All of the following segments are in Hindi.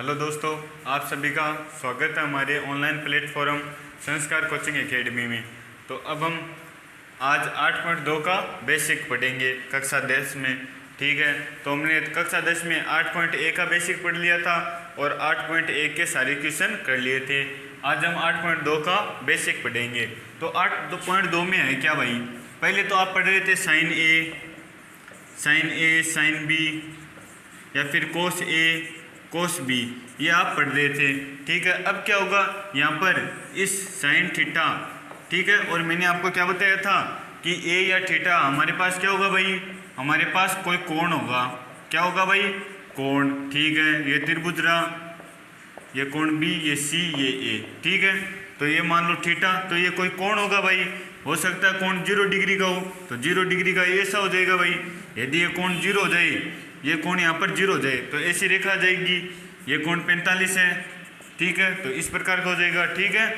हेलो दोस्तों, आप सभी का स्वागत है हमारे ऑनलाइन प्लेटफॉर्म संस्कार कोचिंग एकेडमी में। तो अब हम आज 8.2 का बेसिक पढ़ेंगे कक्षा 10 में। ठीक है, तो हमने कक्षा 10 में 8.1 का बेसिक पढ़ लिया था और 8.1 के सारे क्वेश्चन कर लिए थे। आज हम 8.2 का बेसिक पढ़ेंगे। तो 8.2 में है क्या भाई? पहले तो आप पढ़ रहे थे साइन ए, साइन बी या फिर कोस ए, कोस बी, ये आप पढ़ रहे थे। ठीक है, अब क्या होगा यहाँ पर इस साइन थीटा, ठीक है, और मैंने आपको क्या बताया था कि ए या थीटा हमारे पास क्या होगा भाई? हमारे पास कोई कोण होगा। क्या होगा भाई? कोण। ठीक है, ये त्रिभुज रहा, ये कोण बी, ये सी, ये ए। ठीक है, तो ये मान लो थीटा, तो ये कोई कोण होगा भाई। हो सकता है कोण 0 डिग्री का हो, तो 0 डिग्री का ऐसा हो जाएगा भाई। यदि ये कोण 0 हो जाए, ये कोण यहाँ पर 0 हो जाए, तो ऐसी रेखा आ जाएगी। ये कोण 45 है। ठीक है, तो इस प्रकार का हो जाएगा। ठीक है,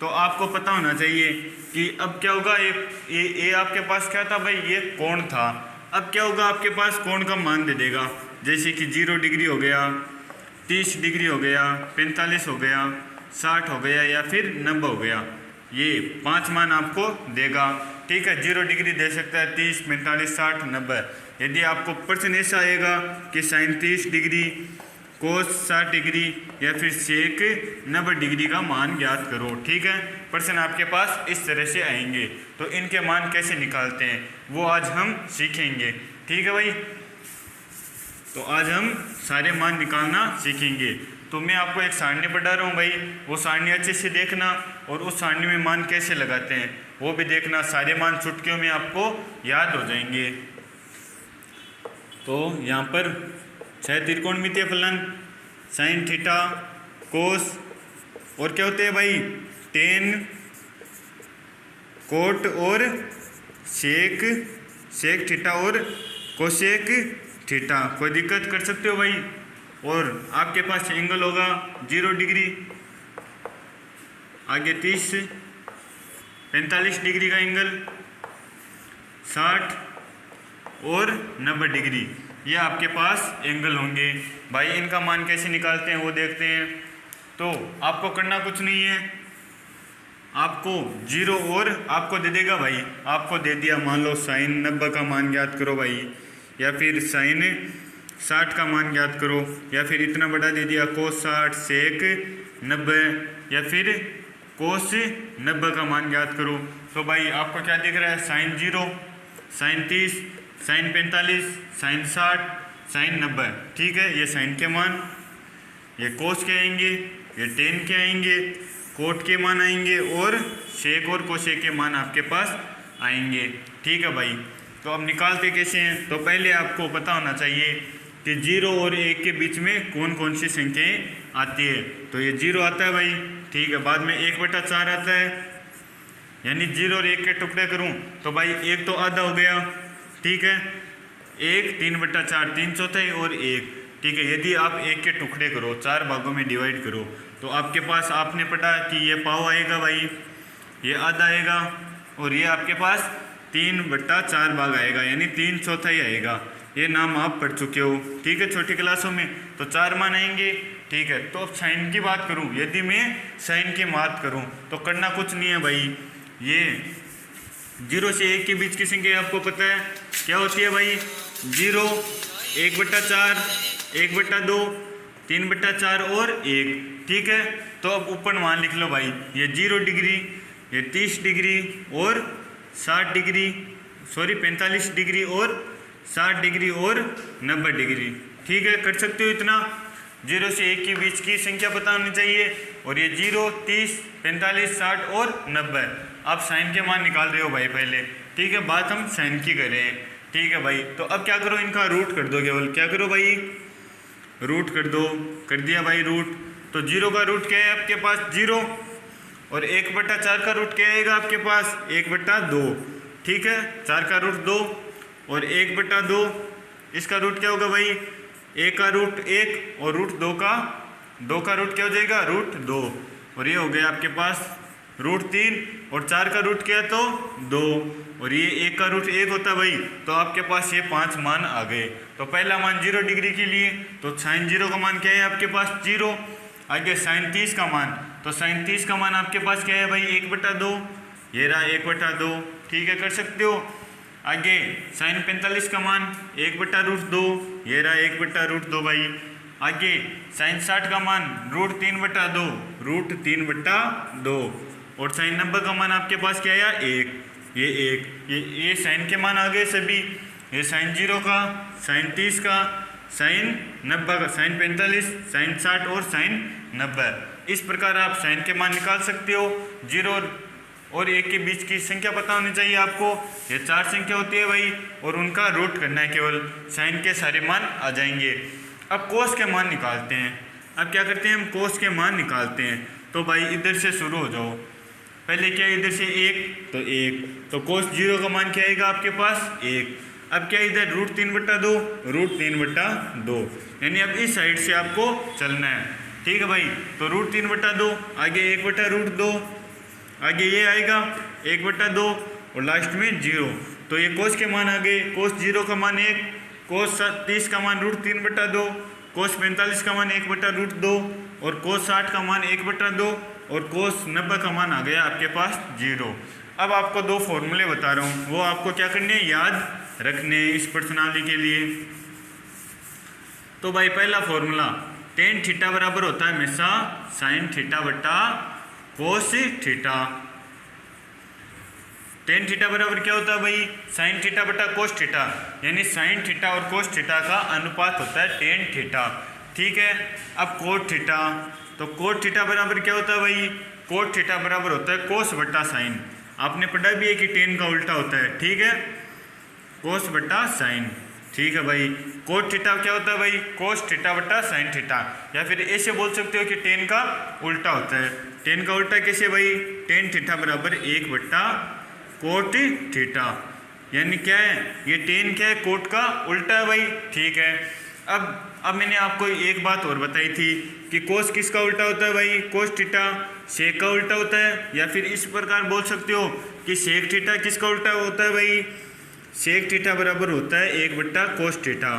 तो आपको पता होना चाहिए कि अब क्या होगा। ये आपके पास क्या था भाई? ये कोण था। अब क्या होगा, आपके पास कोण का मान दे देगा, जैसे कि 0 डिग्री हो गया, 30 डिग्री हो गया, 45 हो गया, 60 हो गया या फिर 90 हो गया। ये 5 मान आपको देगा। ठीक है, 0 डिग्री दे सकता है 30, 45, 60, 90। यदि आपको प्रश्न ऐसा आएगा कि साइन 30 डिग्री, कोस 60 डिग्री या फिर सेक 90 डिग्री का मान ज्ञात करो। ठीक है, प्रश्न आपके पास इस तरह से आएंगे, तो इनके मान कैसे निकालते हैं वो आज हम सीखेंगे। ठीक है भाई, तो आज हम सारे मान निकालना सीखेंगे। तो मैं आपको एक सारणी पढ़ा रहा हूँ भाई, वो सारणी अच्छे से देखना और उस सारणी में मान कैसे लगाते हैं वो भी देखना। सारे मान चुटकियों में आपको याद हो जाएंगे। तो यहाँ पर 6 त्रिकोणमितीय फलन, साइन थीटा, कोस, और क्या होते हैं भाई? टेन, कोट और सेक थीटा और कोसेक थीटा। कोई दिक्कत कर सकते हो भाई। और आपके पास एंगल होगा 0 डिग्री, आगे 30, 45 डिग्री का एंगल, 60 और 90 डिग्री, ये आपके पास एंगल होंगे भाई। इनका मान कैसे निकालते हैं वो देखते हैं। तो आपको करना कुछ नहीं है, आपको 0 और आपको दे देगा भाई। आपको दे दिया, मान लो साइन 90 का मान ज्ञात करो भाई, या फिर साइन 60 का मान ज्ञात करो, या फिर इतना बड़ा दे दिया कोस 60, सेक 90, या फिर कोस 90 का मान ज्ञात करो। तो भाई आपको क्या दिख रहा है? Sine 0, sine 30, sine 45, sine 60, sine 90। ठीक है, ये साइन के मान, ये कोस के आएंगे, ये टेन के आएंगे, कोट के मान आएंगे और सेक और कोसेक के मान आपके पास आएंगे। ठीक है भाई, तो अब निकालते कैसे हैं? तो पहले आपको पता होना चाहिए कि 0 और 1 के बीच में कौन कौन सी संख्याएँ आती है। तो ये 0 आता है भाई। ठीक है, बाद में 1/4 आता है, यानी 0 और 1 के टुकड़े करूं तो भाई 1 तो आधा हो गया। ठीक है, 1 3/4, 3/4 और 1। ठीक है, यदि आप 1 के टुकड़े करो, 4 भागों में डिवाइड करो, तो आपके पास आपने पढ़ा कि ये पाव आएगा भाई, ये आधा आएगा, और ये आपके पास 3/4 भाग आएगा, यानी 3/4 आएगा। ये नाम आप पढ़ चुके हो। ठीक है, छोटी क्लासों में। तो 4 मान आएंगे। ठीक है, तो अब साइन की बात करूं, यदि मैं साइन की बात करूं तो करना कुछ नहीं है भाई। ये 0 से 1 के बीच की संख्या आपको पता है क्या होती है भाई? 0, 1/4, 1/2, 3/4 और 1। ठीक है, तो अब ऊपर मान लिख लो भाई, ये 0 डिग्री, ये 30 डिग्री और 60 डिग्री, सॉरी 45 डिग्री और 60 डिग्री और 90 डिग्री। ठीक है, कर सकते हो इतना। 0 से 1 के बीच की संख्या पता होनी चाहिए, और ये 0, 30, 45, 60 और 90। आप साइन के मान निकाल रहे हो भाई पहले। ठीक है, बात हम साइन की कर रहे हैं। ठीक है भाई, तो अब क्या करो, इनका रूट कर दो। केवल क्या करो भाई? रूट कर दो। कर दिया भाई रूट। तो 0 का रूट क्या है आपके पास? 0, और 1/4 का रूट क्या आएगा आपके पास? 1/2। ठीक है, 4 का रूट 2 और 1/2, इसका रूट क्या होगा भाई? 1 का रूट 1 और रूट 2 का रूट क्या हो जाएगा? रूट 2। और ये हो गया आपके पास √3 और 4 का रूट क्या है तो 2 और ये 1 का रूट 1 होता है भाई। तो आपके पास ये 5 मान आ गए। तो पहला मान 0 डिग्री के लिए तो साइन 0 का मान क्या है आपके पास 0। आगे साइन 30 का मान, तो साइन 30 का मान आपके पास क्या है भाई 1/2, ये रहा 1/2, ठीक है कर सकते हो। आगे साइन 45 का मान 1/√2, ये रहा 1/√2 भाई। आगे साइन 60 का मान √3/2, √3/2 और साइन 90 का मान आपके पास क्या है 1, ये 1, ये साइन के मान आ गए सभी। ये साइन 0 का, साइन 30 का, साइन 90 का, साइन 45, साइन 60 और साइन 90। इस प्रकार आप साइन के मान निकाल सकते हो। 0 और 1 के बीच की संख्या पता होनी चाहिए आपको। ये 4 संख्या होती है भाई और उनका रूट करना है केवल, साइन के सारे मान आ जाएंगे। अब कोस के मान निकालते हैं। अब क्या करते हैं हम कोस के मान निकालते हैं। तो भाई इधर से शुरू हो जाओ। पहले क्या इधर से 1 तो 1, तो कोस 0 का मान क्या आएगा आपके पास 1। अब क्या इधर √3/2, √3/2, यानी अब इस साइड से आपको चलना है, ठीक है भाई। तो √3/2, आगे 1/√2, आगे ये आएगा 1/2 और लास्ट में 0। तो ये कोस के मान आ गए। कोस 0 का मान 1, कोस 30 का मान √3/2, कोस 45 का मान 1/√2 और कोस 60 का मान 1/2 और कोस 90 का मान आ गया आपके पास 0। अब आपको 2 फॉर्मूले बता रहा हूँ, वो आपको क्या करने हैं याद रखने इस प्रश्नावली के लिए। तो भाई पहला फॉर्मूला tan थीटा बराबर होता है हमेशा sin थीटा बटा cos थीटा। tan थीटा बराबर क्या होता है भाई sin थीटा बटा cos थीटा, यानी sin थीटा और cos थीटा का अनुपात होता है tan थीटा, ठीक है। अब cot थीटा, तो cot थीटा बराबर क्या होता है भाई cot थीटा बराबर होता है cos बटा sin। आपने पढ़ा भी है कि tan का उल्टा होता है, ठीक है, cos बटा sin, ठीक है भाई। cot थीटा क्या होता है भाई cos थीटा बटा sin थीटा, या फिर ऐसे बोल सकते हो कि tan का उल्टा होता है। tan का उल्टा कैसे भाई tan थीटा बराबर 1/cot थीटा, यानी क्या है ये tan क्या है cot का उल्टा है भाई, ठीक है। अब मैंने आपको एक बात और बताई थी कि cos किसका उल्टा होता है भाई cos थीटा sec का उल्टा होता है, या फिर इस प्रकार बोल सकते हो कि sec थीटा किसका उल्टा होता है भाई sec थीटा बराबर होता है 1/cos थीटा,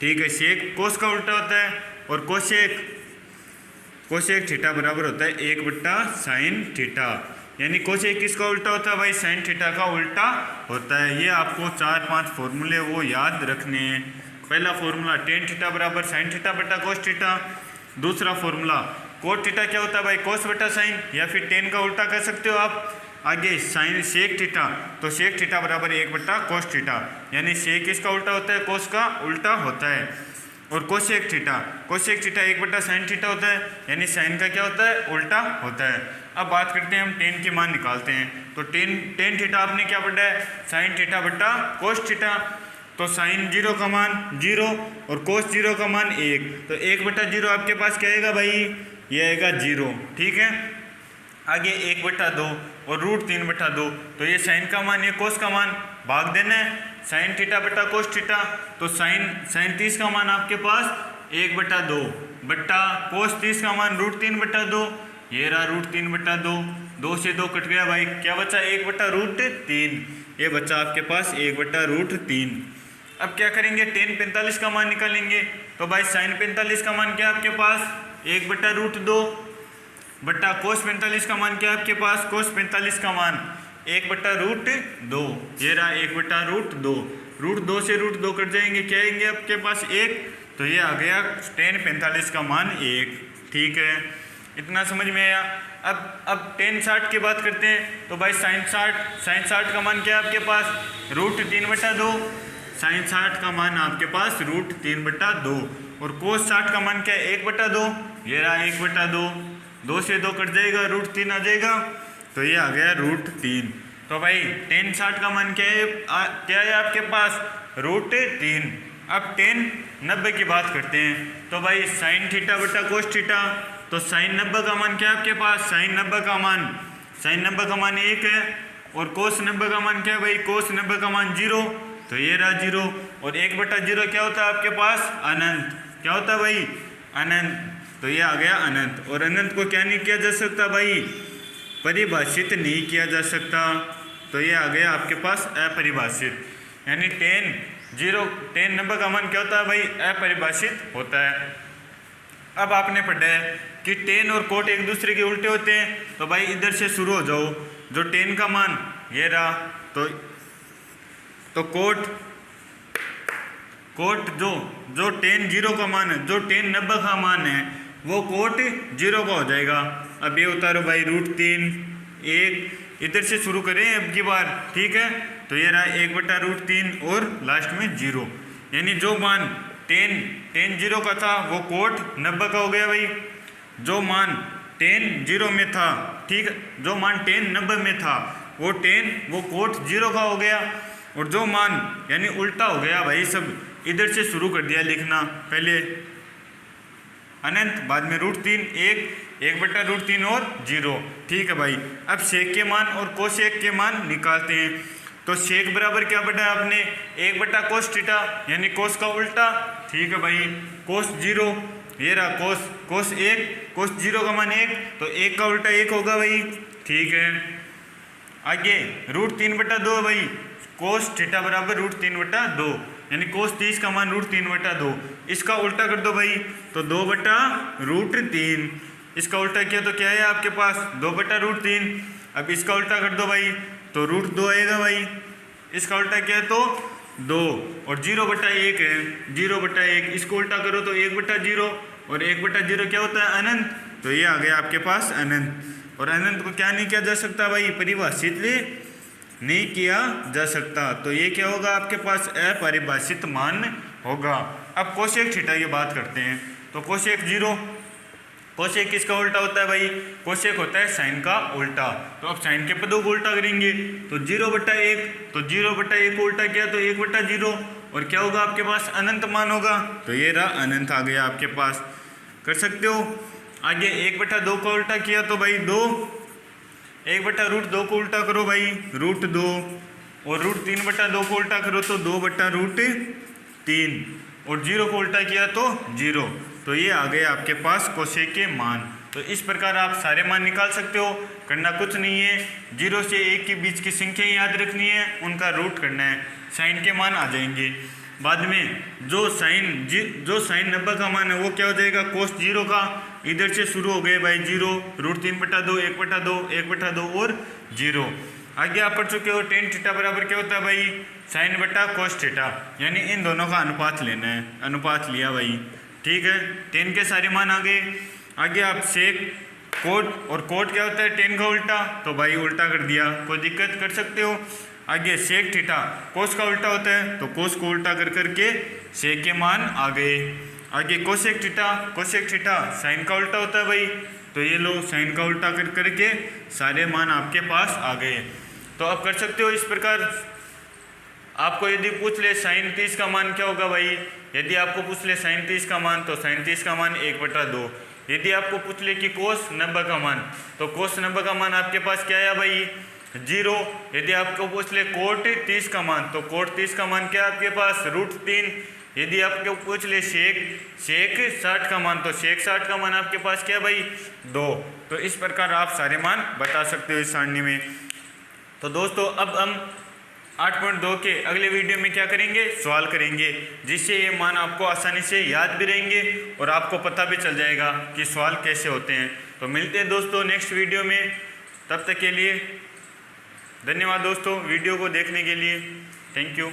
ठीक है। sec cos का उल्टा होता है और cosec थीटा बराबर होता है 1/sin थीटा, यानी cosec किसका उल्टा होता है भाई sin थीटा का उल्टा होता है। ये आपको 4-5 फॉर्मूले वो याद रखने हैं। पहला फॉर्मूला tan थीटा बराबर sin थीटा बटा cos थीटा। दूसरा फॉर्मूला cot थीटा क्या होता है भाई cos बटा sin, या फिर tan का उल्टा कर सकते हो आप। आगे साइन sec थीटा, तो sec थीटा बराबर 1/cos थीटा, यानी sec किसका उल्टा होता है cos का उल्टा होता है। और cosec थीटा 1/sin थीटा होता है, यानी sin का क्या होता है उल्टा होता है। अब बात करते हैं हम tan के मान निकालते हैं। तो tan थीटा आपने क्या पढ़ा है sin थीटा बटा cos थीटा। तो sin 0 का मान 0 और cos 0 का मान 1, तो 1/0 आपके पास क्या आएगा भाई ये आएगा 0, ठीक है। आगे 1/2 और √3/2, तो ये sin का मान ये cos का मान भाग देना है sin थीटा बटा cos थीटा। तो sin 30 का मान आपके पास 1/2 बट्टा cos 30 का मान √3/2, ये रहा √3/2, 2 से 2 कट गया भाई, क्या बचा 1/√3, ये बचा आपके पास 1/√3। अब क्या करेंगे tan 45 का मान निकालेंगे। तो भाई sin 45 का मान क्या आपके पास 1/√2 बट्टा cos 45 का मान क्या आपके पास cos 45 का मान 1/√2, ये रहा 1/√2, √2 से √2 कट जाएंगे, क्या आएंगे आपके पास 1, तो ये आ गया tan 45 का मान 1, ठीक है। इतना समझ में आया। अब tan 60 की बात करते हैं। तो भाई sin 60 का मान क्या है आपके पास √3/2, sin 60 का मान आपके पास √3/2 और cos 60 का मान क्या है 1/2, ये रहा 1/2, 2 से 2 कट जाएगा √3 आ जाएगा, तो ये आ गया √3। तो भाई tan 60 का मान क्या है आपके पास √3। अब tan 90 की बात करते हैं। तो भाई sin थीटा बटा cos थीटा, तो sin 90 का मान क्या है आपके पास sin 90 का मान 1 है और cos 90 का मान क्या है भाई cos 90 का मान 0, तो ये रहा 0 और 1/0 क्या होता है आपके पास अनंत, क्या होता है भाई अनंत, तो ये आ गया अनंत। और अनंत को क्या नहीं किया जा सकता भाई परिभाषित नहीं किया जा सकता। तो ये आ गया आपके पास अपरिभाषित, यानी 10 नंबर का मान क्या होता है भाई, अपरिभाषित होता है। अब आपने पढ़ा है कि 10 और कोट एक दूसरे के उल्टे होते हैं, तो भाई इधर से शुरू हो जाओ। जो 10 का मान ये रहा, तो कोट जो 10 जीरो का मान है, जो 10 नब्बे का मान है, वो कोट जीरो का हो जाएगा। अब ये उतारो भाई √3 1, इधर से शुरू करें अब की बार, ठीक है। तो ये रहा 1/√3 और लास्ट में 0, यानी जो मान 10 जीरो का था वो कोट 90 का हो गया भाई। जो मान 10 जीरो में था, ठीक है, जो मान 10 90 में था वो कोट 0 का हो गया। और जो मान यानी उल्टा हो गया भाई, सब इधर से शुरू कर दिया लिखना, पहले अनंत, बाद में √3 1/√3 और 0, ठीक है भाई। अब सेक के मान और कोसेक के मान निकालते हैं। तो सेक बराबर क्या पढ़ा है आपने, 1/cos थीटा, यानी कोस का उल्टा, ठीक है भाई। कोस 0, ये रहा कोस 1, कोस 0 का मान 1, तो 1 का उल्टा 1 होगा भाई, ठीक है। आगे √3/2 भाई, कोस थीटा बराबर √3/2, यानी कोस 30 का मान √3/2। इसका उल्टा कर दो भाई, तो 2/√3। इसका उल्टा किया तो क्या है आपके पास 2/√3। अब इसका उल्टा कर दो भाई, तो √2 आएगा भाई। इसका उल्टा किया तो 2, और 0/1 है, 0/1। इसको उल्टा करो तो 1/0, और 1/0 क्या होता है, अनंत। तो ये आ गया आपके पास अनंत। और अनंत को क्या नहीं किया जा सकता भाई, परिभाषित नहीं किया जा सकता। तो ये क्या होगा आपके पास, अपरिभाषित मान होगा। अब कोसेक थीटा की बात करते हैं। तो कोसेक 0, कोसेक किसका उल्टा होता है भाई, कोसेक होता है साइन का उल्टा। तो अब साइन के पदों को उल्टा करेंगे, तो 0/1, तो 0/1 को उल्टा किया तो 1/0, और क्या होगा आपके पास, अनंत मान होगा। तो ये रहा अनंत आ गया आपके पास, कर सकते हो। आगे 1/2 का उल्टा किया तो भाई 2, 1/√2 को उल्टा करो भाई √2, और √3/2 को उल्टा करो तो 2/√3, और 0 को उल्टा किया तो 0। तो ये आ गए आपके पास कोसेक के मान। तो इस प्रकार आप सारे मान निकाल सकते हो, करना कुछ नहीं है, 0 से 1 के बीच की संख्या याद रखनी है, उनका रूट करना है, साइन के मान आ जाएंगे। बाद में जो साइन 90 का मान है वो क्या हो जाएगा, कोस 0 का, इधर से शुरू हो गए भाई 0, √3/2 1/2 1/2 और 0। आगे आप पढ़ चुके हो tan थीटा बराबर क्या होता है भाई, sin/cos थीटा, यानी इन दोनों का अनुपात लेना है। अनुपात लिया भाई, ठीक है। tan के सारे मान आ गए। आगे आप सेक कोट, और कोट क्या होता है, tan का उल्टा, तो भाई उल्टा कर दिया, कोई दिक्कत कर सकते हो। आगे सेक थीटा कोस का उल्टा होता है, तो कोस को उल्टा कर करके सेक के मान आ गए। आगे कोसेक थीटा साइन का उल्टा होता है भाई, तो ये लो साइन का उल्टा कर करके सारे मान आपके पास आ गए। तो आप कर सकते हो इस प्रकार। आपको यदि पूछ ले साइन 30 का मान क्या होगा भाई, यदि आपको पूछ ले साइन 30 का मान, तो साइन 30 का मान 1/2। यदि आपको पूछ ले कि कोस 90 का मान, तो कोस 90 का मान आपके पास क्या है भाई, 0। यदि आपको पूछ ले कोट 30 का मान, तो कोट 30 का मान क्या है आपके पास, √3। यदि आपको पूछ ले सेक 60 का मान, तो सेक 60 का मान आपके पास क्या है भाई, 2। तो इस प्रकार आप सारे मान बता सकते हो इस सारणी में। तो दोस्तों अब हम 8.2 के अगले वीडियो में क्या करेंगे, सवाल करेंगे, जिससे ये मान आपको आसानी से याद भी रहेंगे और आपको पता भी चल जाएगा कि सवाल कैसे होते हैं। तो मिलते हैं दोस्तों नेक्स्ट वीडियो में, तब तक के लिए धन्यवाद दोस्तों वीडियो को देखने के लिए, थैंक यू।